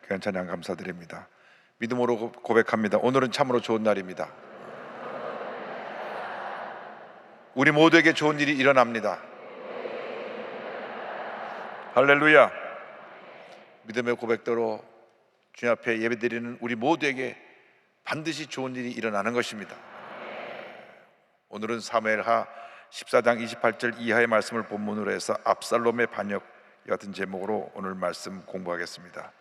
귀한 찬양 감사드립니다. 믿음으로 고백합니다. 오늘은 참으로 좋은 날입니다. 우리 모두에게 좋은 일이 일어납니다. 할렐루야. 믿음의 고백대로 주님 앞에 예배드리는 우리 모두에게 반드시 좋은 일이 일어나는 것입니다. 오늘은 사무엘하 14장 28절 이하의 말씀을 본문으로 해서 압살롬의 반역 같은 제목으로 오늘 말씀 공부하겠습니다.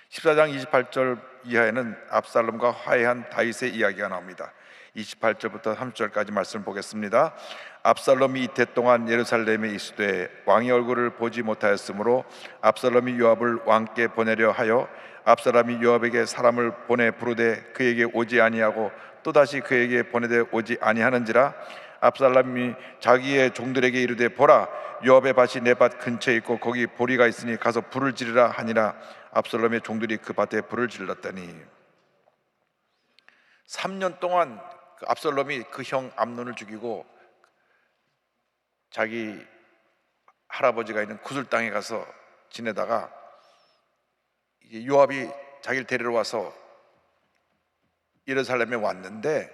14장 28절 이하에는 압살롬과 화해한 다윗의 이야기가 나옵니다. 28절부터 30절까지 말씀을 보겠습니다. 압살롬이 이태 동안 예루살렘에 있으되 왕의 얼굴을 보지 못하였으므로 압살롬이 요압을 왕께 보내려 하여 압살롬이 요압에게 사람을 보내 부르되 그에게 오지 아니하고 또다시 그에게 보내되 오지 아니하는지라. 압살롬이 자기의 종들에게 이르되 보라, 요압의 밭이 내 밭 근처에 있고 거기 보리가 있으니 가서 불을 지르라 하니라. 압살롬의 종들이 그 밭에 불을 질렀더니 3년 동안 압살롬이 그 형 암논을 죽이고 자기 할아버지가 있는 구슬 땅에 가서 지내다가 요압이 자기를 데리러 와서 예루살렘에 왔는데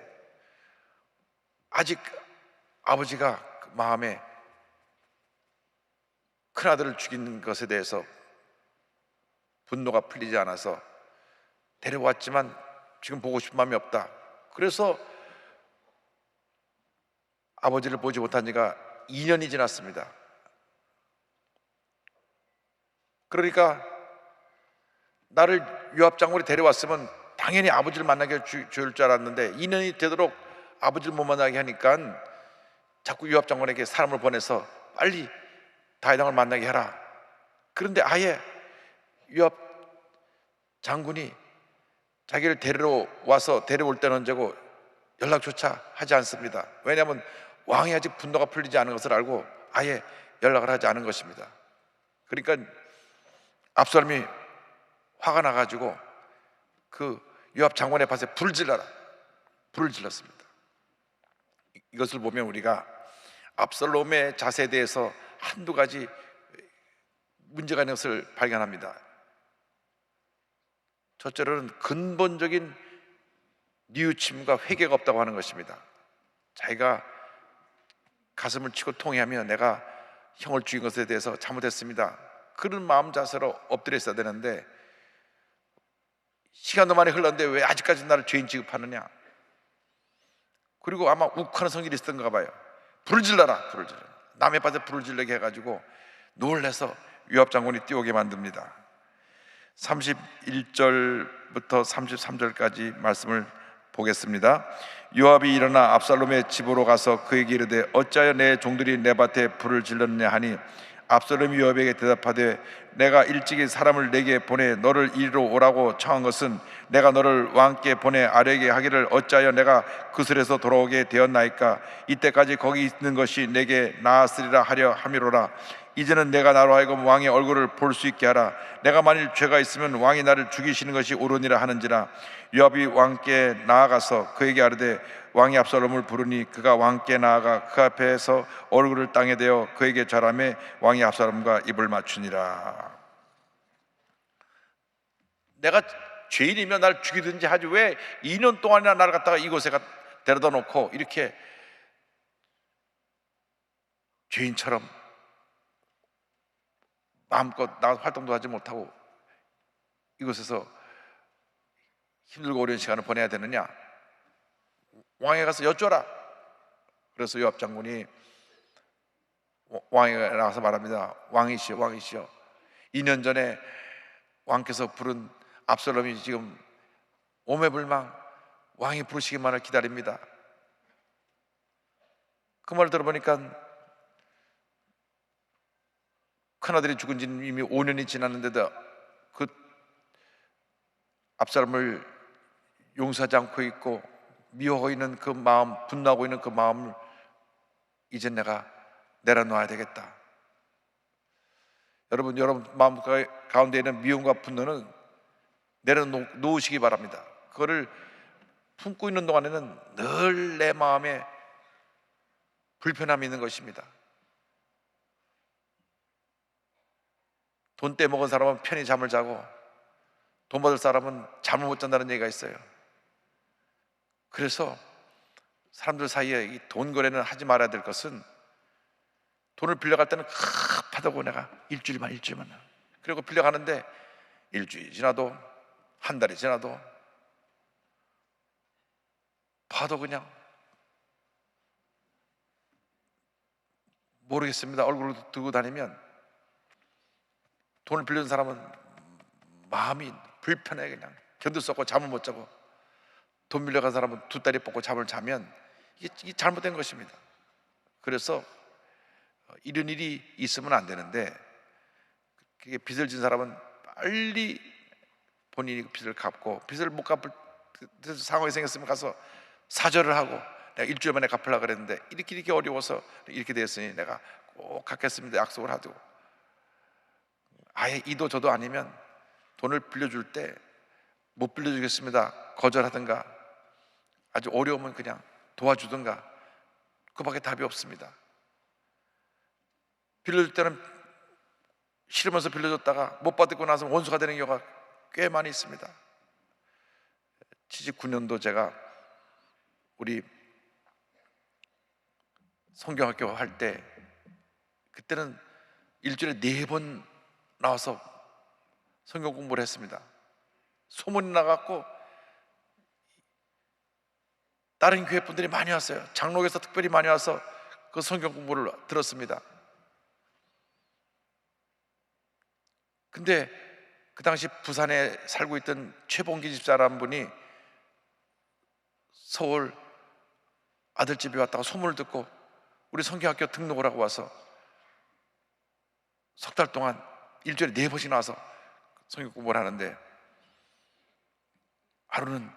아직 아버지가 마음에 큰아들을 죽인 것에 대해서 분노가 풀리지 않아서 데려왔지만 지금 보고 싶은 마음이 없다. 그래서 아버지를 보지 못한 지가 2년이 지났습니다. 그러니까 나를 요압 장군이 데려왔으면 당연히 아버지를 만나게 줄 줄 알았는데 2년이 되도록 아버지를 못 만나게 하니까 자꾸 요압 장군에게 사람을 보내서 빨리 다윗 왕을 만나게 해라. 그런데 아예 요압 장군이 자기를 데리러 와서 데려올 때는 언제고 연락조차 하지 않습니다. 왜냐하면 왕이 아직 분노가 풀리지 않은 것을 알고 아예 연락을 하지 않은 것입니다. 그러니까 압살롬이 화가 나가지고 그 요압 장군의 밭에 불을 질러라, 불을 질렀습니다. 이것을 보면 우리가 압살롬의 자세에 대해서 한두 가지 문제가 있는 것을 발견합니다. 첫째로는 근본적인 뉘우침과 회개가 없다고 하는 것입니다. 자기가 가슴을 치고 통회하며 내가 형을 죽인 것에 대해서 잘못했습니다, 그런 마음 자세로 엎드려 있어야 되는데 시간도 많이 흘렀는데 왜 아직까지 나를 죄인 취급하느냐. 그리고 아마 욱하는 성질이 있었던가 봐요. 불을 질러라, 불을 질러. 남의 밭에 불을 질러게 해가지고 놀래서 요압 장군이 뛰어오게 만듭니다. 31절부터 33절까지 말씀을 보겠습니다. 요압이 일어나 압살롬의 집으로 가서 그에게 이르되 어찌하여 내 종들이 내 밭에 불을 질렀느냐 하니 압살롬이 요압에게 대답하되 내가 일찍이 사람을 내게 보내 너를 이리로 오라고 청한 것은 내가 너를 왕께 보내 아뢰게 하기를 어찌하여 내가 그슬에서 돌아오게 되었나이까. 이때까지 거기 있는 것이 내게 나았으리라 하려 함이로라. 이제는 내가 나로 하여금 왕의 얼굴을 볼 수 있게 하라. 내가 만일 죄가 있으면 왕이 나를 죽이시는 것이 옳으니라 하는지라. 요압이 왕께 나아가서 그에게 아뢰되 왕이 압살롬을 부르니 그가 왕께 나아가 그 앞에서 얼굴을 땅에 대어 그에게 절하매 왕이 압살롬과 입을 맞추니라. 내가 죄인이면 날 죽이든지 하지 왜 2년 동안이나 나를 갖다가 이곳에 데려다 놓고 이렇게 죄인처럼 마음껏 나 활동도 하지 못하고 이곳에서 힘들고 어려운 시간을 보내야 되느냐. 왕에 가서 여쭤라. 그래서 요압 장군이 왕에 나가서 말합니다. 왕이시여, 왕이시여, 2년 전에 왕께서 부른 압살롬이 지금 오매불망 왕이 부르시기만을 기다립니다. 그 말을 들어보니까 큰아들이 죽은 지는 이미 5년이 지났는데도 그 압살롬을 용서하지 않고 있고 미워하고 있는 그 마음, 분노하고 있는 그 마음을 이제 내가 내려놓아야 되겠다. 여러분 마음 가운데 있는 미움과 분노는 내려놓으시기 바랍니다. 그거를 품고 있는 동안에는 늘 내 마음에 불편함이 있는 것입니다. 돈 떼먹은 사람은 편히 잠을 자고 돈 받을 사람은 잠을 못 잔다는 얘기가 있어요. 그래서 사람들 사이에 이 돈 거래는 하지 말아야 될 것은, 돈을 빌려갈 때는 급하다고 내가 일주일만 그리고 빌려가는데 일주일이 지나도 한 달이 지나도 봐도 그냥 모르겠습니다. 얼굴을 들고 다니면 돈을 빌려준 사람은 마음이 불편해. 그냥 견딜 수 없고 잠을 못 자고, 돈 빌려간 사람은 두 다리 뻗고 잠을 자면 이게 잘못된 것입니다. 그래서 이런 일이 있으면 안 되는데, 그게 빚을 진 사람은 빨리 본인이 빚을 갚고, 빚을 못 갚을 상황이 생겼으면 가서 사절을 하고, 내가 일주일 만에 갚으려고 그랬는데 이렇게 어려워서 이렇게 됐으니 내가 꼭 갚겠습니다 약속을 하고, 아예 이도 저도 아니면 돈을 빌려줄 때 못 빌려주겠습니다 거절하든가, 아주 어려우면 그냥 도와주든가, 그밖에 답이 없습니다. 빌려줄 때는 싫으면서 빌려줬다가 못 받고 나서 원수가 되는 경우가 꽤 많이 있습니다. 79년도 제가 우리 성경학교 할 때, 그때는 일주일에 4번 나와서 성경 공부를 했습니다. 소문이 나갔고 다른 교회 분들이 많이 왔어요. 장로교에서 특별히 많이 와서 그 성경 공부를 들었습니다. 근데 그 당시 부산에 살고 있던 최봉기 집사라는 분이 서울 아들집에 왔다가 소문을 듣고 우리 성경학교 등록을 하고 와서 석 달 동안 일주일에 4번씩 나와서 성경 공부를 하는데, 하루는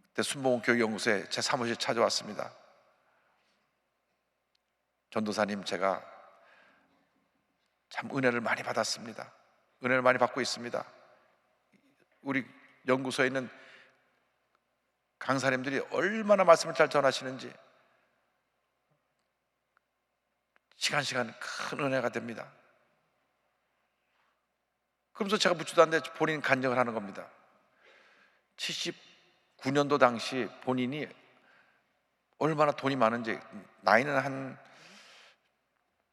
그때 순복음 교육연구소에 제 사무실에 찾아왔습니다. 전도사님, 제가 참 은혜를 많이 받았습니다. 은혜를 많이 받고 있습니다. 우리 연구소에 있는 강사님들이 얼마나 말씀을 잘 전하시는지 시간 큰 은혜가 됩니다. 그러면서 제가 묻지도 않는데 본인 간증을 하는 겁니다. 79년도 당시 본인이 얼마나 돈이 많은지, 나이는 한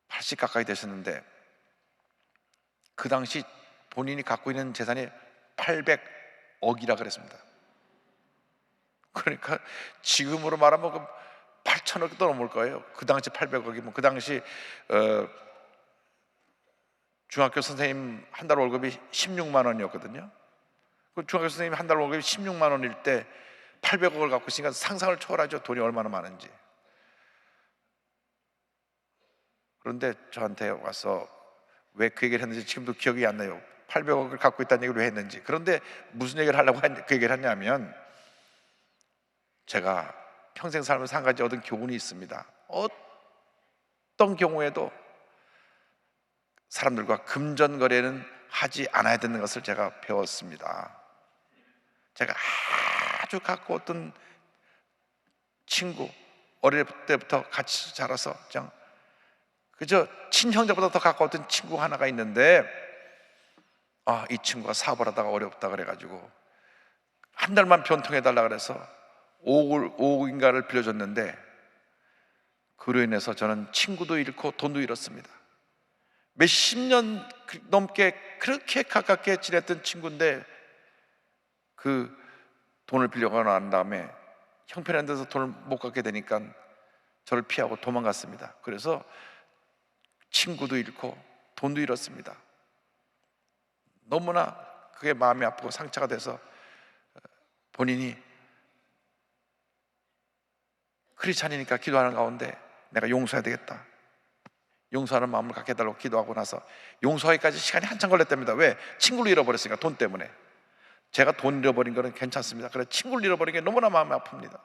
80 가까이 되셨는데 그 당시 본인이 갖고 있는 재산이 800억이라 그랬습니다. 그러니까 지금으로 말하면 8천억도 넘을 거예요. 그 당시 800억이면 그 당시 중학교 선생님 한 달 월급이 16만 원이었거든요. 그 중학교 선생님 한 달 월급이 16만 원일 때 800억을 갖고 있으니까 상상을 초월하죠. 돈이 얼마나 많은지. 그런데 저한테 와서 왜 그 얘기를 했는지 지금도 기억이 안 나요. 800억을 갖고 있다는 얘기를 왜 했는지. 그런데 무슨 얘기를 하려고 그 얘기를 했냐면, 제가 평생 살면서 한 가지 얻은 교훈이 있습니다. 어떤 경우에도 사람들과 금전거래는 하지 않아야 되는 것을 제가 배웠습니다. 제가 아주 가까웠던 친구, 어릴 때부터 같이 자라서 그냥 그저 친형제보다 더 가까웠던 친구 하나가 있는데, 이 친구가 사업을 하다가 어렵다 그래가지고 한 달만 변통해 달라 그래서 5억인가를 빌려줬는데, 그로 인해서 저는 친구도 잃고 돈도 잃었습니다. 몇십 년 넘게 그렇게 가깝게 지냈던 친구인데 그 돈을 빌려가고 난 다음에 형편한 데서 돈을 못 갖게 되니까 저를 피하고 도망갔습니다. 그래서 친구도 잃고 돈도 잃었습니다. 너무나 그게 마음이 아프고 상처가 돼서 본인이 크리스찬이니까 기도하는 가운데 내가 용서해야 되겠다, 용서하는 마음을 갖게 해달라고 기도하고 나서 용서하기까지 시간이 한참 걸렸답니다. 왜? 친구를 잃어버렸으니까. 돈 때문에. 제가 돈 잃어버린 거는 괜찮습니다. 그래, 친구를 잃어버린 게 너무나 마음이 아픕니다.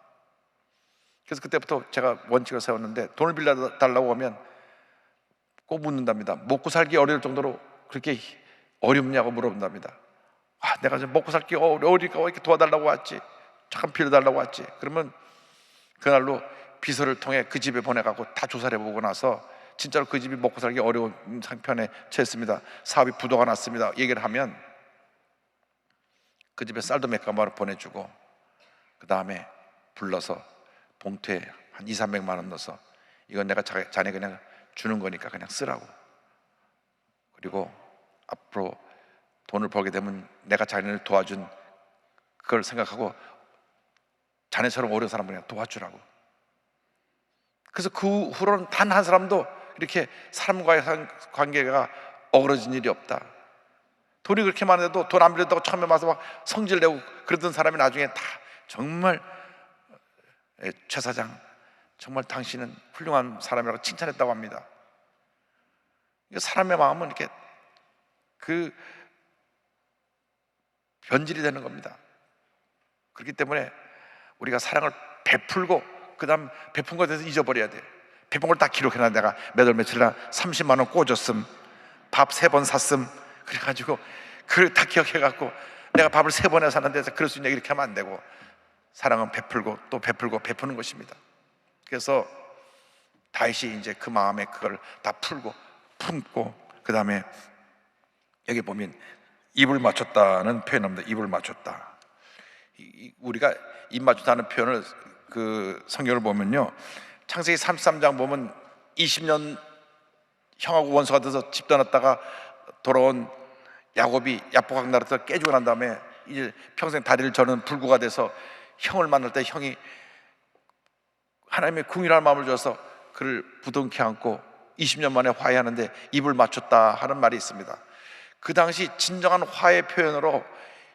그래서 그때부터 제가 원칙을 세웠는데, 돈을 빌려달라고 하면 꼭 묻는답니다. 먹고 살기 어려울 정도로 그렇게 어렵냐고 물어본답니다. 내가 좀 먹고 살기 어려우니까 왜 이렇게 도와달라고 왔지, 잠깐 빌려달라고 왔지. 그러면 그날로 비서를 통해 그 집에 보내가고 다 조사를 해보고 나서 진짜로 그 집이 먹고 살기 어려운 상편에 처했습니다. 사업이 부도가 났습니다. 얘기를 하면 그 집에 쌀도 몇 가마를 보내주고 그 다음에 불러서 봉투에 한 200~300만 원 넣어서 이건 내가 자네 그냥 주는 거니까 그냥 쓰라고, 그리고 앞으로 돈을 벌게 되면 내가 자네를 도와준 그걸 생각하고 자네처럼 어려운 사람을 그냥 도와주라고. 그래서 그 후로는 단 한 사람도 이렇게 사람과의 관계가 어그러진 일이 없다. 돈이 그렇게 많은데도 돈 안 빌렸다고 처음에 와서 막 성질내고 그러던 사람이 나중에 다 정말 최 사장 정말 당신은 훌륭한 사람이라고 칭찬했다고 합니다. 사람의 마음은 이렇게 그 변질이 되는 겁니다. 그렇기 때문에 우리가 사랑을 베풀고 그 다음 베푼 것에 대해서 잊어버려야 돼. 베푼 걸 다 기록해놔. 내가 몇 월 며칠 날 30만 원 꽂았음, 밥 3번 샀음, 그래가지고 그걸 다 기억해갖고 내가 밥을 3번에 샀는데 그럴 수 있냐 이렇게 하면 안 되고, 사랑은 베풀고 또 베풀고 베푸는 것입니다. 그래서 다윗이 이제 그 마음에 그걸 다 풀고 품고 그 다음에 여기 보면 입을 맞췄다는 표현입니다. 입을 맞췄다. 우리가 입 맞췄다는 표현을 그 성경을 보면요, 창세기 33장 보면 20년 형하고 원수가 돼서 집 떠났다가 돌아온 야곱이 야복강 나라에서 깨지고 난 다음에 이제 평생 다리를 저는 불구가 돼서 형을 만날 때 형이 하나님의 궁일할 마음을 줘서 그를 부둥켜 안고 20년 만에 화해하는데 입을 맞췄다 하는 말이 있습니다. 그 당시 진정한 화해 표현으로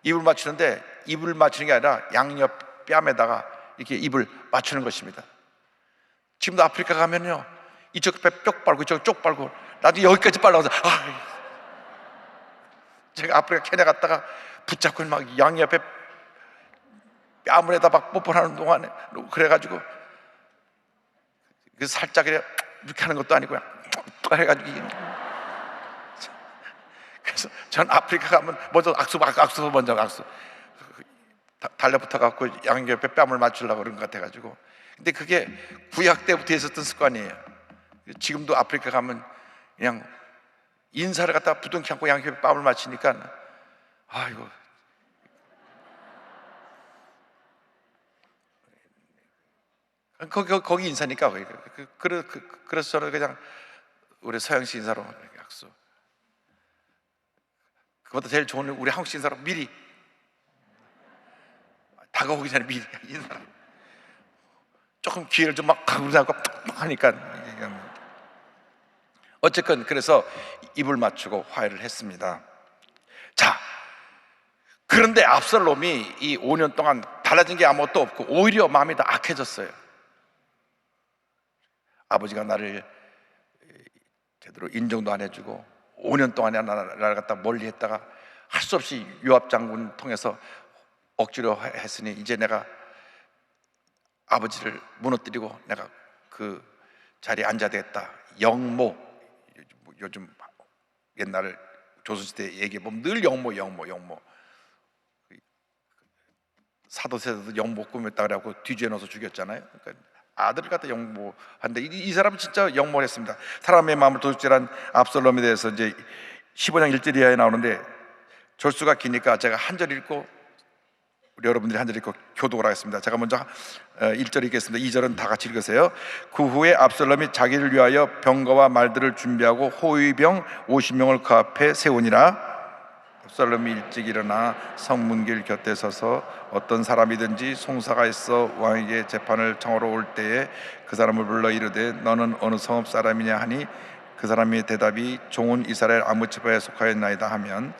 입을 맞추는데, 입을 맞추는 게 아니라 양옆 뺨에다가 이렇게 입을 맞추는 것입니다. 지금도 아프리카 가면요, 이쪽 뼈 쪽 빨고 이쪽 쪽 빨고 나도 여기까지 빨라서 제가 아프리카 케냐 갔다가 붙잡고 막 양옆에 뺨을에다 막 뽀뽀하는 동안에 그래가지고 그 살짝 이렇게 하는 것도 아니고 그냥 해가지고 그래서 전 아프리카 가면 먼저 악수 먼저 악수 달려붙어 갖고 양옆에 뺨을 맞추려고 그런 것 같아가지고. 근데 그게 구약 때부터 있었던 습관이에요. 지금도 아프리카 가면 그냥 인사를 갖다가 부둥켜 안고 양옆에 뺨을 맞추니까 아이고, 거기 인사니까. 그래서 저는 그냥 우리 서양식 인사로 악수. 그보다 제일 좋은 우리 한국식 인사로 미리 다가오기 전에 미리 인사. 조금 기회를 좀 막 가고 하니까. 어쨌건 그래서 입을 맞추고 화해를 했습니다. 자, 그런데 압살롬이 이 5년 동안 달라진 게 아무것도 없고 오히려 마음이 더 악해졌어요. 아버지가 나를 제대로 인정도 안 해주고 5년 동안에 나를 갖다 멀리 했다가 할 수 없이 요압 장군 통해서 억지로 했으니 이제 내가 아버지를 무너뜨리고 내가 그 자리에 앉아야 되겠다. 영모, 요즘 옛날 조선시대 얘기해 보면 늘 영모. 사도세자도 영모 꾸몄다 그래갖고 뒤지어 넣어서 죽였잖아요. 그러니까 아들을 갖다 영모한데 이 사람은 진짜 영모를 했습니다. 사람의 마음을 도둑질한 압살롬에 대해서 이제 15장 1절 이하에 나오는데, 절수가 기니까 제가 한 절 읽고 우리 여러분들이 한 절 읽고 교독을 하겠습니다. 제가 먼저 1절 읽겠습니다. 2절은 다 같이 읽으세요. 그 후에 압살롬이 자기를 위하여 병거와 말들을 준비하고 호위병 50명을 그 앞에 세우니라. 압살롬이 일찍 일어나 성문길 곁에 서서 어떤 사람이든지 송사가 있어 왕에게 재판을 청하러 올 때에 그 사람을 불러 이르되 너는 어느 성읍 사람이냐 하니 그 사람의 대답이 종은 이스라엘 아무 지파에 속하였나이다 하면,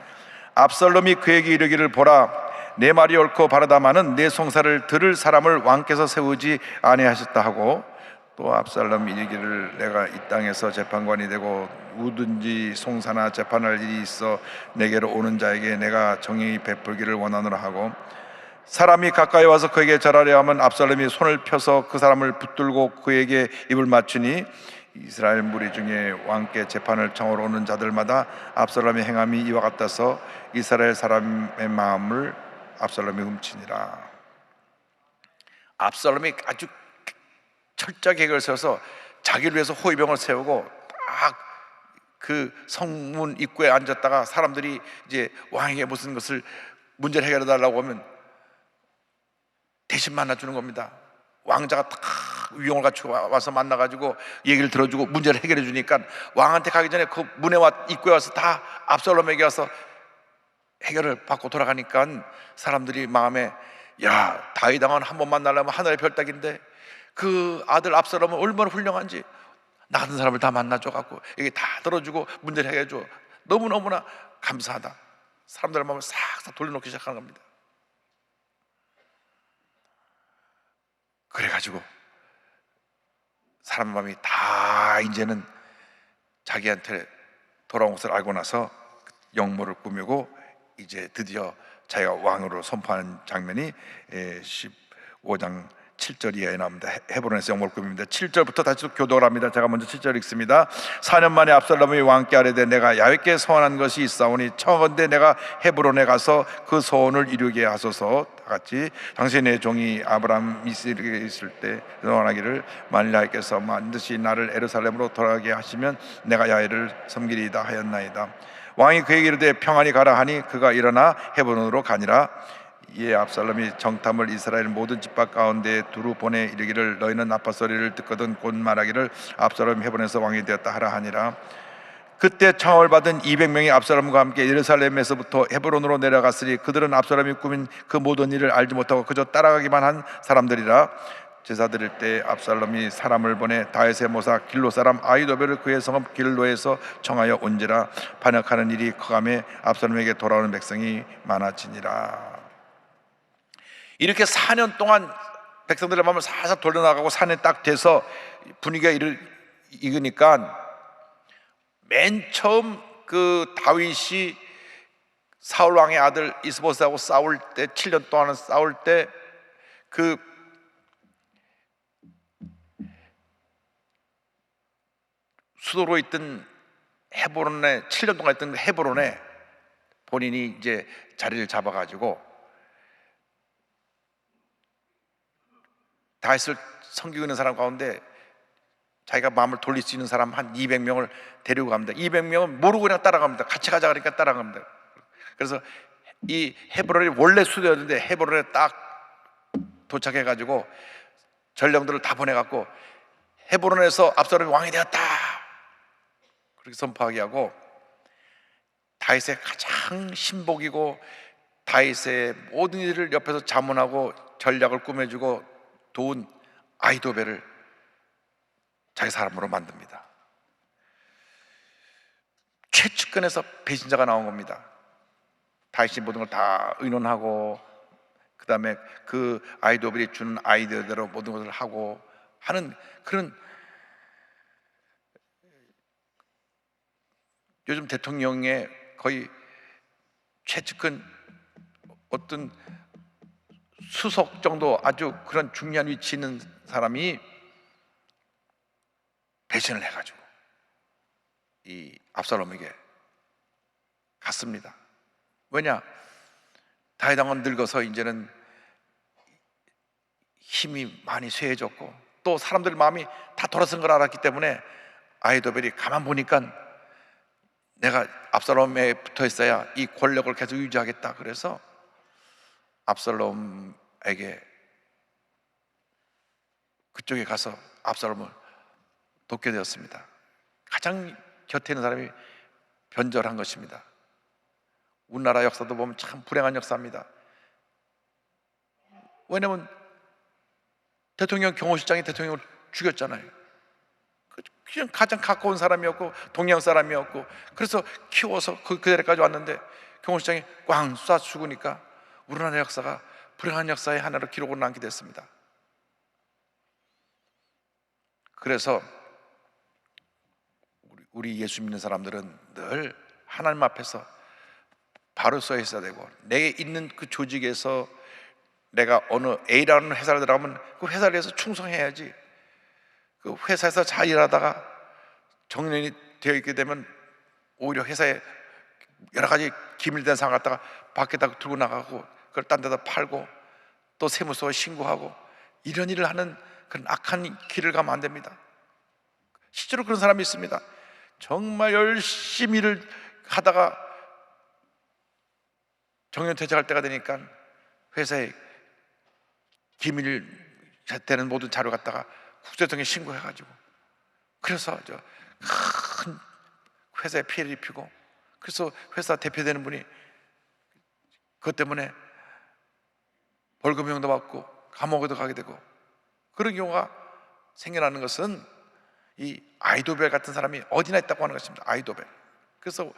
압살롬이 그에게 이르기를 보라, 내 말이 옳고 바르다마는 내 송사를 들을 사람을 왕께서 세우지 아니하셨다 하고, 또 압살롬이 이르기를 내가 이 땅에서 재판관이 되고 누구든지 송사나 재판할 일이 있어 내게로 오는 자에게 내가 정의히 베풀기를 원하노라 하고, 사람이 가까이 와서 그에게 절하려 하면 압살롬이 손을 펴서 그 사람을 붙들고 그에게 입을 맞추니 이스라엘 무리 중에 왕께 재판을 청하러 오는 자들마다 압살롬의 행함이 이와 같아서 이스라엘 사람의 마음을 압살롬이 훔치니라. 압살롬이 아주 철저하게 계획을 세워서 자기를 위해서 호위병을 세우고 딱 그 성문 입구에 앉았다가 사람들이 이제 왕에게 무슨 것을 문제를 해결해 달라고 하면 대신 만나주는 겁니다. 왕자가 딱 위용을 갖추고 와서 만나가지고 얘기를 들어주고 문제를 해결해 주니까 왕한테 가기 전에 그 문에 입구에 와서 다 압살롬에게 와서 해결을 받고 돌아가니까 사람들이 마음에, 야, 다윗 왕은 한 번 만나려면 하늘의 별 따기인데 그 아들 압살롬은 얼마나 훌륭한지 나 같은 사람을 다 만나줘갖고 이게 다 들어주고 문제를 해결해줘. 너무너무나 감사하다. 사람들의 마음을 싹싹 돌려놓기 시작하는 겁니다. 그래가지고 사람 마음이 다 이제는 자기한테 돌아온 것을 알고 나서 영모를 꾸미고 이제 드디어 자기가 왕으로 선포하는 장면이 15장 7절 이하에 나옵니다. 헤브론에서 영모를 꾸밉니다. 7절부터 다시 교독을 합니다. 제가 먼저 7절 읽습니다. 4년 만에 압살롬이 왕께 아뢰되 내가 야훼께 소원한 것이 있사오니 청하건대 내가 헤브론에 가서 그 소원을 이루게 하소서. 다 같이 당신의 종이 아브라함 이스라엘에 있을 때 소원하기를 만일 야훼께서 반드시 나를 예루살렘으로 돌아가게 하시면 내가 야훼를 섬기리이다 하였나이다. 왕이 그에게 이르되 평안히 가라 하니 그가 일어나 헤브론으로 가니라. 이에 압살롬이 정탐을 이스라엘 모든 집합 가운데 두루 보내 이르기를 너희는 나팔 소리를 듣거든 곧 말하기를 압살롬이 헤브론에서 왕이 되었다 하라 하니라. 그때 청함을 받은 200명이 압살롬과 함께 예루살렘에서부터 헤브론으로 내려갔으니 그들은 압살롬이 꾸민 그 모든 일을 알지 못하고 그저 따라가기만 한 사람들이라. 제사 드릴 때 압살롬이 사람을 보내 다윗의 모사 길로 사람 아히도벨을 그의 성읍 길로에서 청하여 온지라. 반역하는 일이 커가매 압살롬에게 돌아오는 백성이 많아지니라. 이렇게 4년 동안 백성들의 마음을 살살 돌려나가고 산에 딱 돼서 분위기가 익으니까 맨 처음 그 다윗이 사울 왕의 아들 이스보셋하고 싸울 때 7년 동안 싸울 때 그 수도로 있던 헤브론에 7년 동안 있던 헤브론에 본인이 이제 자리를 잡아가지고 다윗을 섬기고 있는 사람 가운데 자기가 마음을 돌릴 수 있는 사람 한 200명을 데리고 갑니다. 200명은 모르고 그냥 따라갑니다. 같이 가자 그러니까 따라갑니다. 그래서 이 헤브론이 원래 수도였는데 헤브론에 딱 도착해가지고 전령들을 다 보내갖고 헤브론에서 압살롬이 왕이 되었다 그렇게 선포하게 하고, 다윗의 가장 신복이고 다윗의 모든 일을 옆에서 자문하고 전략을 꾸며주고 도운 아히도벨을 자기 사람으로 만듭니다. 최측근에서 배신자가 나온 겁니다. 다윗이 모든 걸 다 의논하고 그 다음에 그 아히도벨이 주는 아이디어대로 모든 것을 하고 하는 그런, 요즘 대통령의 거의 최측근 어떤 수석 정도 아주 그런 중요한 위치에 있는 사람이 배신을 해가지고 이 압살롬에게 갔습니다. 왜냐? 다윗 왕은 늙어서 이제는 힘이 많이 쇠해졌고 또 사람들 마음이 다 돌아선 걸 알았기 때문에 아히도벨이 가만 보니까 내가 압살롬에 붙어 있어야 이 권력을 계속 유지하겠다. 그래서 압살롬에게 그쪽에 가서 압살롬을 돕게 되었습니다. 가장 곁에 있는 사람이 변절한 것입니다. 우리나라 역사도 보면 참 불행한 역사입니다. 왜냐면 대통령 경호실장이 대통령을 죽였잖아요. 그냥 가장 가까운 사람이었고 동양 사람이었고 그래서 키워서 그 자리까지 왔는데 경호실장이 꽝 쏴 죽으니까 우리나라 역사가 불행한 역사의 하나로 기록을 남게 됐습니다. 그래서 우리 예수 믿는 사람들은 늘 하나님 앞에서 바로 서 있어야 되고, 내게 있는 그 조직에서 내가 어느 A라는 회사를 들어가면 그 회사를 위해서 충성해야지. 그 회사에서 잘 일하다가 정년이 되어 있게 되면 오히려 회사에 여러 가지 기밀된 상황 갖다가 밖에다 들고 나가고 그걸 딴 데다 팔고 또 세무서에 신고하고 이런 일을 하는 그런 악한 길을 가면 안 됩니다. 실제로 그런 사람이 있습니다. 정말 열심히 일을 하다가 정년퇴직할 때가 되니까 회사에 기밀 되는 모든 자료 갖다가 국세청에 신고해가지고, 그래서 큰 회사에 피해를 입히고, 그래서 회사 대표되는 분이 그것 때문에 벌금형도 받고 감옥에도 가게 되고, 그런 경우가 생겨나는 것은 이 아이도벨 같은 사람이 어디나 있다고 하는 것입니다. 아이도벨. 그래서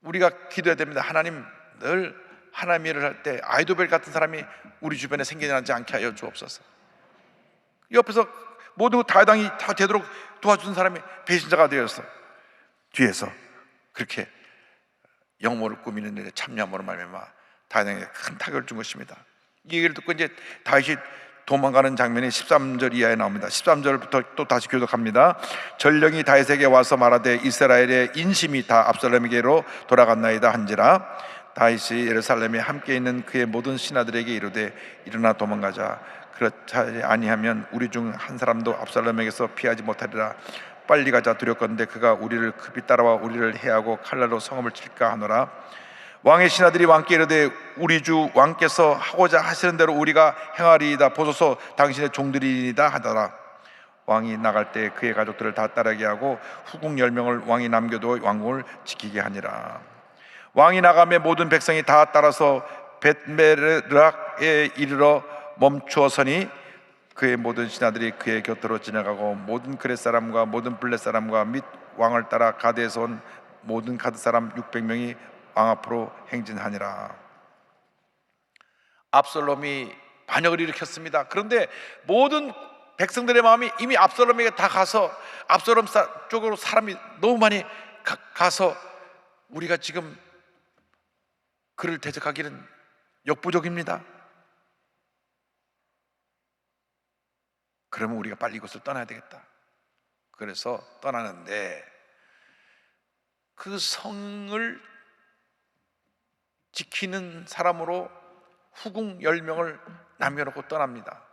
우리가 기도해야 됩니다. 하나님, 늘 하나님 일을 할 때 아이도벨 같은 사람이 우리 주변에 생겨나지 않게 하여 주옵소서. 옆에서 모든 거 다당이 다 되도록 도와주는 사람이 배신자가 되어서 뒤에서 그렇게 영모를 꾸미는 일에 참여함으로 말미암아 다윗에게 큰 타격을 준 것입니다. 이 얘기를 듣고 이제 다윗이 도망가는 장면이 13절 이하에 나옵니다. 13절부터 또 다시 교독합니다. 전령이 다윗에게 와서 말하되 이스라엘의 인심이 다 압살롬에게로 돌아갔나이다 한지라. 다윗이 예루살렘에 함께 있는 그의 모든 신하들에게 이르되 일어나 도망가자. 그렇지 아니하면 우리 중 한 사람도 압살롬에게서 피하지 못하리라. 빨리 가자. 두렵건대 그가 우리를 급히 따라와 우리를 해하고 칼날로 성읍을 칠까 하노라. 왕의 신하들이 왕께 이르되 우리 주 왕께서 하고자 하시는 대로 우리가 행하리이다. 보소서 당신의 종들이니이다 하더라. 왕이 나갈 때 그의 가족들을 다 따르게 하고 후궁 10명을 왕이 남겨두어 왕궁을 지키게 하니라. 왕이 나가매 모든 백성이 다 따라서 벳메르락에 이르러 멈추어서니 그의 모든 신하들이 그의 곁으로 지나가고 모든 그렛 사람과 모든 블렛 사람과 및 왕을 따라 가드에서 온 모든 가드 사람 600명이 왕 앞으로 행진하니라. 압살롬이 반역을 일으켰습니다. 그런데 모든 백성들의 마음이 이미 압살롬에게 다 가서 압살롬 쪽으로 사람이 너무 많이 가서 우리가 지금 그를 대적하기는 역부족입니다. 그러면 우리가 빨리 이곳을 떠나야 되겠다. 그래서 떠나는데 그 성을 지키는 사람으로 후궁 10명을 남겨놓고 떠납니다.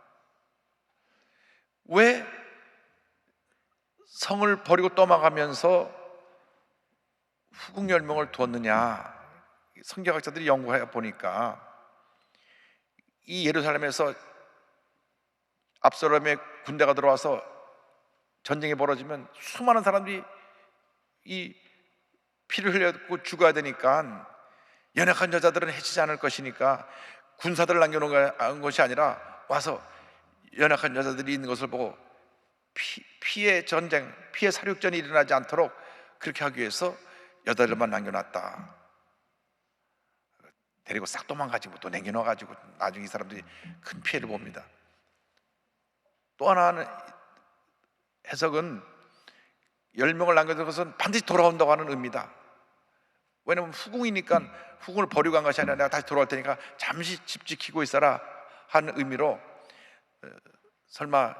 왜 성을 버리고 떠나가면서 후궁 10명을 두었느냐? 성경학자들이 연구해 보니까 이 예루살렘에서 압살롬의 군대가 들어와서 전쟁이 벌어지면 수많은 사람들이 이 피를 흘렸고 죽어야 되니까 연약한 여자들은 해치지 않을 것이니까 군사들을 남겨놓은 것이 아니라 와서 연약한 여자들이 있는 것을 보고 피해 전쟁, 피해 살육전이 일어나지 않도록 그렇게 하기 위해서 여자들만 남겨놨다. 데리고 싹 도망가지고 또 남겨놔가지고 나중에 이 사람들이 큰 피해를 봅니다. 또 하나는 해석은 10명을 남겨둔 것은 반드시 돌아온다고 하는 의미다. 왜냐면 후궁이니까 후궁을 버리고 간 것이 아니라 내가 다시 돌아올 테니까 잠시 집 지키고 있어라 하는 의미로 설마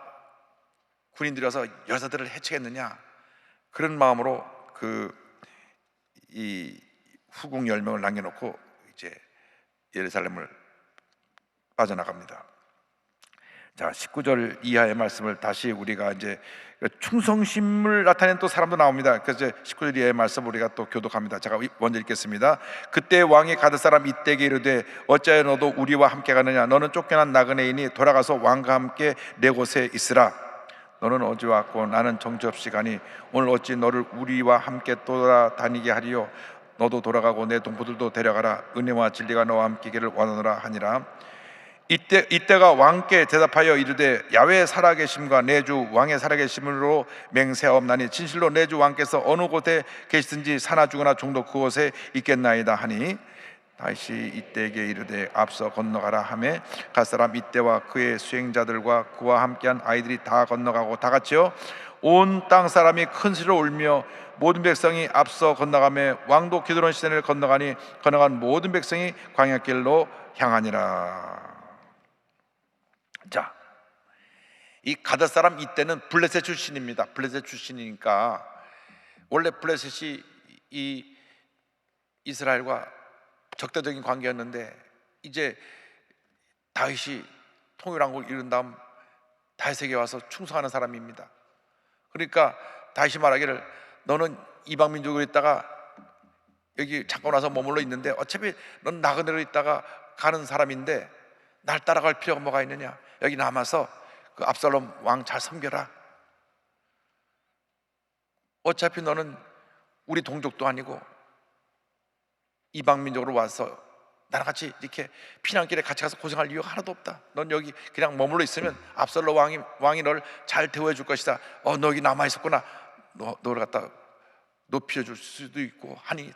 군인들이 와서 여자들을 해치겠느냐 그런 마음으로 이 후궁 10명을 남겨놓고 이제 예루살렘을 빠져나갑니다. 자, 19절 이하의 말씀을 다시 우리가 이제 충성심을 나타낸 또 사람도 나옵니다. 그래서 19절 이하의 말씀 우리가 또 교독합니다. 제가 먼저 읽겠습니다. 그때 왕이 가드 사람 이때에게 이르되 어찌하여 너도 우리와 함께 가느냐? 너는 쫓겨난 나그네이니 돌아가서 왕과 함께 내 곳에 있으라. 너는 어제 왔고 나는 정처없이 가니 오늘 어찌 너를 우리와 함께 돌아다니게 하리요? 너도 돌아가고 내 동포들도 데려가라. 은혜와 진리가 너와 함께기를 원하노라 하니라. 이때가 왕께 대답하여 이르되 야외 살아계심과 내 주 왕의 살아계심으로 맹세하옵나니 진실로 내 주 왕께서 어느 곳에 계시든지 사나 죽으나 종도 그곳에 있겠나이다 하니 다시 이때에게 이르되 앞서 건너가라 하매 갈 사람 이때와 그의 수행자들과 그와 함께한 아이들이 다 건너가고 다 같이요 온 땅 사람이 큰 소리로 울며 모든 백성이 앞서 건너가며 왕도 기드론 시내를 건너가니 건너간 모든 백성이 광야길로 향하니라. 자, 이 가드 사람 이때는 블레셋 출신입니다. 블레셋 출신이니까 원래 블레셋이 이 이스라엘과 적대적인 관계였는데 이제 다윗이 통일왕국을 이룬 다음 다윗에게 와서 충성하는 사람입니다. 그러니까 다윗이 말하기를 너는 이방 민족으로 있다가 여기 잠깐 와서 머물러 있는데 어차피 넌 나그네로 있다가 가는 사람인데 날 따라갈 필요가 뭐가 있느냐? 여기 남아서 그 압살롬 왕 잘 섬겨라. 어차피 너는 우리 동족도 아니고 이방 민족으로 와서 나랑 같이 이렇게 피난길에 같이 가서 고생할 이유가 하나도 없다. 넌 여기 그냥 머물러 있으면 압살롬 왕이 널 잘 대우해 줄 것이다. 너 여기 남아 있었구나. 너를 갖다 높여 줄 수도 있고 하니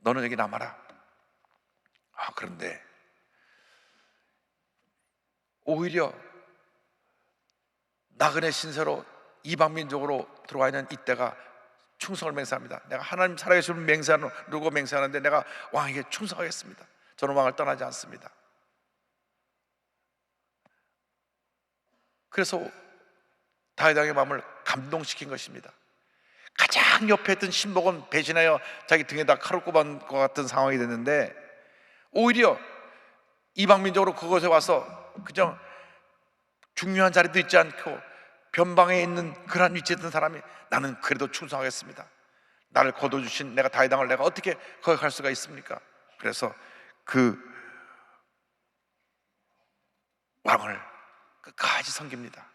너는 여기 남아라. 그런데 오히려 나그네 신세로 이방 민족으로 들어와 있는 이때가 충성을 맹세합니다. 내가 하나님 살아계시는 누구 맹세하는데 내가 왕에게 충성하겠습니다. 저는 왕을 떠나지 않습니다. 그래서 다윗 왕의 마음을 감동시킨 것입니다. 가장 옆에 있던 신복은 배신하여 자기 등에다 칼을 꼽은 것 같은 상황이 됐는데 오히려 이방 민족으로 그곳에 와서 그저 중요한 자리도 있지 않고 변방에 있는 그러한 위치에 있던 사람이 나는 그래도 충성하겠습니다. 나를 거둬주신 내가 다윗 왕을 내가 어떻게 거역할 수가 있습니까? 그래서 그 왕을 끝까지 섬깁니다.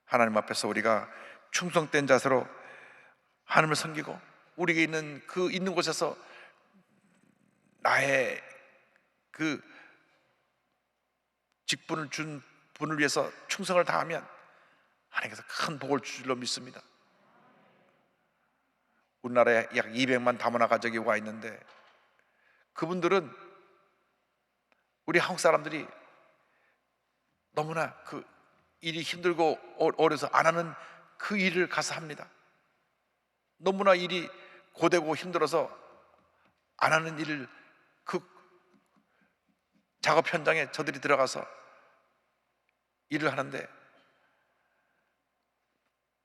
하나님 앞에서 우리가 충성된 자세로 하나님을 섬기고 우리에게 있는 그 있는 곳에서 나의 그 직분을 준 분을 위해서 충성을 다하면 하나님께서 큰 복을 주실 줄로 믿습니다. 우리나라에 약 200만 다문화 가족이 와 있는데 그분들은 우리 한국 사람들이 너무나 그 일이 힘들고 어려서 안 하는 그 일을 가서 합니다. 너무나 일이 고되고 힘들어서 안 하는 일을 그 작업 현장에 저들이 들어가서 일을 하는데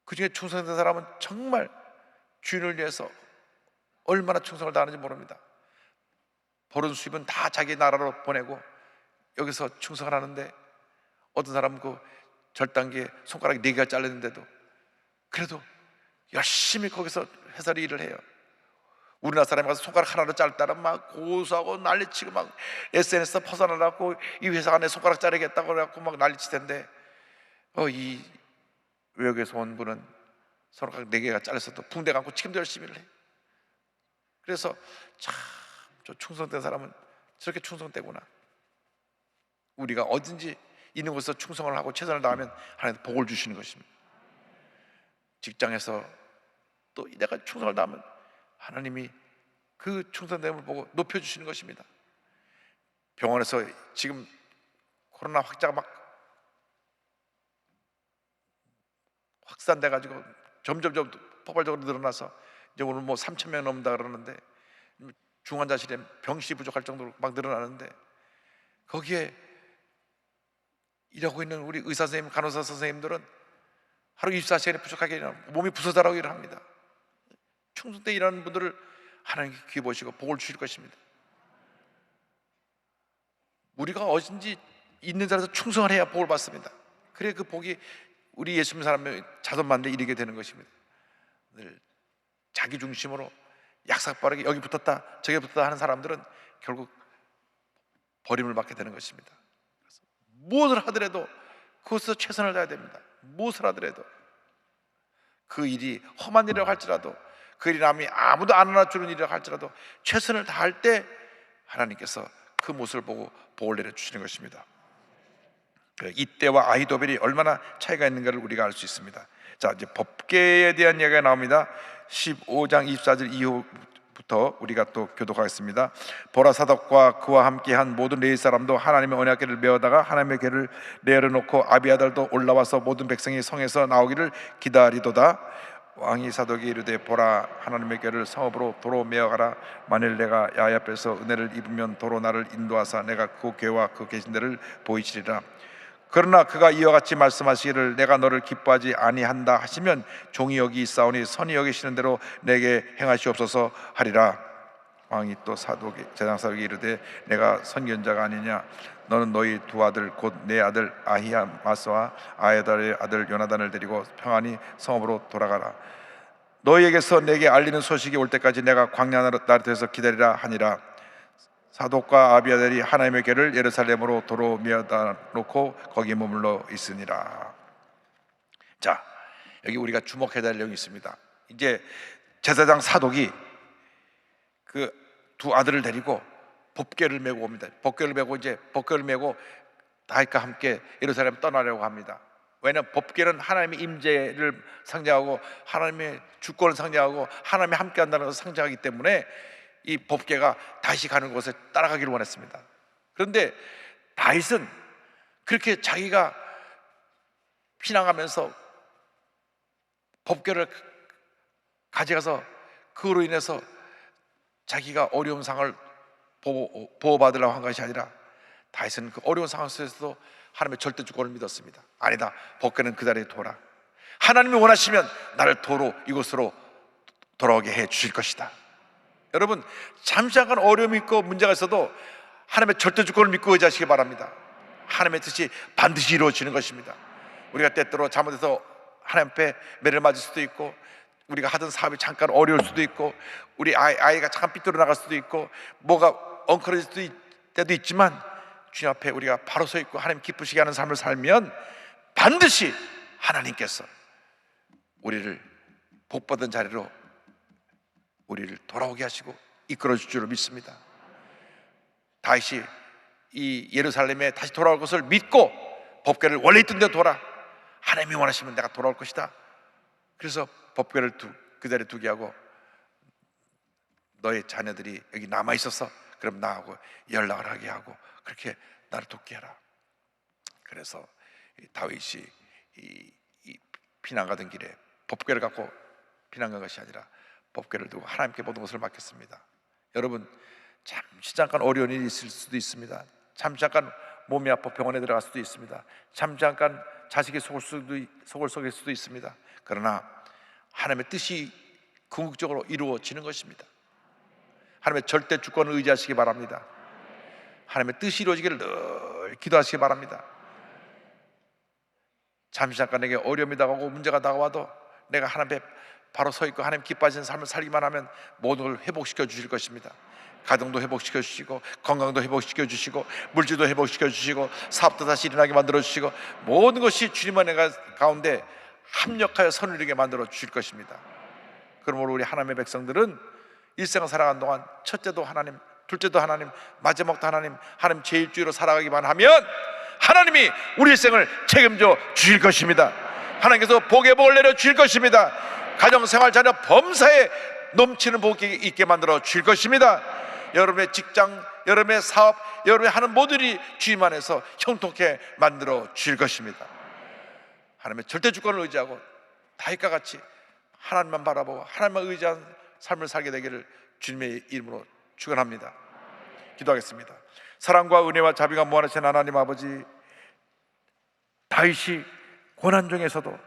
그 중에 충성된 사람은 정말 주인을 위해서 얼마나 충성을 다하는지 모릅니다. 벌은 수입은 다 자기 나라로 보내고 여기서 충성을 하는데 어떤 사람은 그 절단기에 손가락이 4개가 잘렸는데도 그래도 열심히 거기서 회사를 일을 해요. 우리나라 사람이 가서 손가락 하나로 잘랐다라 막 고소하고 난리치고 막 SNS에 퍼져나가고 이 회사가 내 손가락 자르겠다고 그래갖고 막 난리치던데 이 외국에서 온 분은 손가락 4개가 잘렸어도 붕대 감고 지금도 열심히 일 해. 그래서 참 저 충성된 사람은 저렇게 충성되구나. 우리가 어딘지 있는 곳에서 충성을 하고 최선을 다하면 하나님 복을 주시는 것입니다. 직장에서 또 내가 충성을 다하면 하나님이 그 충성됨을 보고 높여주시는 것입니다. 병원에서 지금 코로나 확자가 막 확산돼 가지고 점점 폭발적으로 늘어나서 이제 오늘 뭐 3,000명 넘는다 그러는데 중환자실에 병실이 부족할 정도로 막 늘어나는데 거기에 일하고 있는 우리 의사 선생님, 간호사 선생님들은 하루 24시간이 부족하게 몸이 부서져라고 일을 합니다. 충성되게 일하는 분들을 하나님께 귀 보시고 복을 주실 것입니다. 우리가 어딘지 있는 자리에서 충성을 해야 복을 받습니다. 그래 그 복이 우리 예수 믿는 사람의 자손만대 이르게 되는 것입니다. 늘 자기 중심으로 약삭빠르게 여기 붙었다 저기 붙었다 하는 사람들은 결국 버림을 받게 되는 것입니다. 그래서 무엇을 하더라도 그것에서 최선을 다해야 됩니다. 무엇을 하더라도 그 일이 험한 일이라고 할지라도 그 일이 남이 아무도 안 알아주는 일이라고 할지라도 최선을 다할 때 하나님께서 그 모습을 보고 복을 내려주시는 것입니다. 이때와 아히도벨이 얼마나 차이가 있는가를 우리가 알 수 있습니다. 자, 이제 법궤에 대한 이야기가 나옵니다. 15장 24절 이후부터 우리가 또 교독하겠습니다. 보라 사독과 그와 함께한 모든 레위 사람도 하나님의 언약궤를 메어다가 하나님의 궤를 내려놓고 아비아달도 올라와서 모든 백성이 성에서 나오기를 기다리도다. 왕이 사독이 이르되 보라 하나님의 궤를 성읍으로 도로 메어가라. 만일 내가 야훼 앞에서 은혜를 입으면 도로 나를 인도하사 내가 그 궤와 그 계신 데를 보이시리라. 그러나 그가 이와 같이 말씀하시기를 내가 너를 기뻐하지 아니한다 하시면 종이 여기 있사오니 선이 여기시는 대로 내게 행하시옵소서 하리라. 왕이 또 제장 사독에게 이르되 내가 선견자가 아니냐. 너는 너희 두 아들 곧 내 아들 아히마스와 아히달의 아들 요나단을 데리고 평안히 성읍으로 돌아가라. 너희에게서 내게 알리는 소식이 올 때까지 내가 광야 나르트에서 기다리라 하니라. 사독과 아비아들이 하나님의 궤를 예루살렘으로 도로 미어다 놓고 거기에 머물러 있으니라. 자, 여기 우리가 주목해야 될 내용이 있습니다. 이제 제사장 사독이 그 두 아들을 데리고 법궤를 메고 옵니다. 법궤를 메고 다윗과 함께 예루살렘 떠나려고 합니다. 왜냐하면 법궤는 하나님의 임재를 상징하고 하나님의 주권을 상징하고 하나님이 함께한다는 것을 상징하기 때문에 이 법궤가 다윗이 가는 곳에 따라가기를 원했습니다. 그런데 다윗은 그렇게 자기가 피난하면서 법궤를 가져가서 그로 인해서 자기가 어려운 상황을 보호받으려고 한 것이 아니라 다윗은 그 어려운 상황 속에서도 하나님의 절대 주권을 믿었습니다. 아니다, 법궤는 그 자리에 둬라. 하나님이 원하시면 나를 도로 이곳으로 돌아오게 해 주실 것이다. 여러분, 잠깐 어려움이 있고 문제가 있어도 하나님의 절대 주권을 믿고 의지하시기 바랍니다. 하나님의 뜻이 반드시 이루어지는 것입니다. 우리가 때때로 잘못해서 하나님 앞에 매를 맞을 수도 있고, 우리가 하던 사업이 잠깐 어려울 수도 있고, 우리 아이가 잠깐 삐뚤어 나갈 수도 있고, 뭐가 엉클어질 때도 있지만 주님 앞에 우리가 바로 서 있고 하나님 기쁘시게 하는 삶을 살면 반드시 하나님께서 우리를 복받은 자리로 우리를 돌아오게 하시고 이끌어 줄 줄로 믿습니다. 다윗이 이 예루살렘에 다시 돌아올 것을 믿고 법궤를 원래 있던 데 돌아, 하나님이 원하시면 내가 돌아올 것이다. 그래서 법궤를 그 자리에 두게 하고, 너의 자녀들이 여기 남아 있어서 그럼 나하고 연락을 하게 하고 그렇게 나를 돕게 해라. 그래서 다윗이 이 피난 가던 길에 법궤를 갖고 피난 간 것이 아니라 법궤를 두고 하나님께 모든 것을 맡겼습니다. 여러분, 잠깐 어려운 일이 있을 수도 있습니다. 잠깐 몸이 아파 병원에 들어갈 수도 있습니다. 잠깐 자식이 속을 썩일 수도 있습니다. 그러나 하나님의 뜻이 궁극적으로 이루어지는 것입니다. 하나님의 절대 주권을 의지하시기 바랍니다. 하나님의 뜻이 이루어지기를 늘 기도하시기 바랍니다. 잠깐 내게 어려움이 다가오고 문제가 다가와도 내가 하나님 앞에 바로 서 있고 하나님 기뻐하시는 삶을 살기만 하면 모든 걸 회복시켜 주실 것입니다. 가정도 회복시켜 주시고, 건강도 회복시켜 주시고, 물질도 회복시켜 주시고, 사업도 다시 일어나게 만들어 주시고, 모든 것이 주님의 은혜 가운데 합력하여 선을 이루게 만들어 주실 것입니다. 그러므로 우리 하나님의 백성들은 일생을 살아가는 동안 첫째도 하나님, 둘째도 하나님, 마지막도 하나님, 하나님 제1주의로 살아가기만 하면 하나님이 우리 일생을 책임져 주실 것입니다. 하나님께서 복의 복을 내려 주실 것입니다. 가정생활, 자녀, 범사에 넘치는 복이 있게 만들어 주실 것입니다. 여러분의 직장, 여러분의 사업, 여러분이 하는 모든 일이 주님 안에서 형통케 만들어 주실 것입니다. 하나님의 절대 주권을 의지하고 다윗과 같이 하나님만 바라보고 하나님만 의지한 삶을 살게 되기를 주님의 이름으로 축원합니다. 기도하겠습니다. 사랑과 은혜와 자비가 무한하신 하나님 아버지, 다윗이 고난 중에서도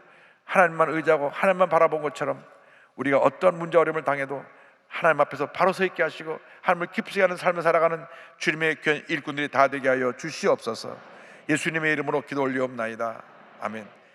하나님만 의지하고 하나님만 바라본 것처럼 우리가 어떠한 문제 어려움을 당해도 하나님 앞에서 바로 서 있게 하시고 하나님을 기쁘시게 하는 삶을 살아가는 주님의 귀한 일꾼들이 다 되게 하여 주시옵소서. 예수님의 이름으로 기도 올리옵나이다. 아멘.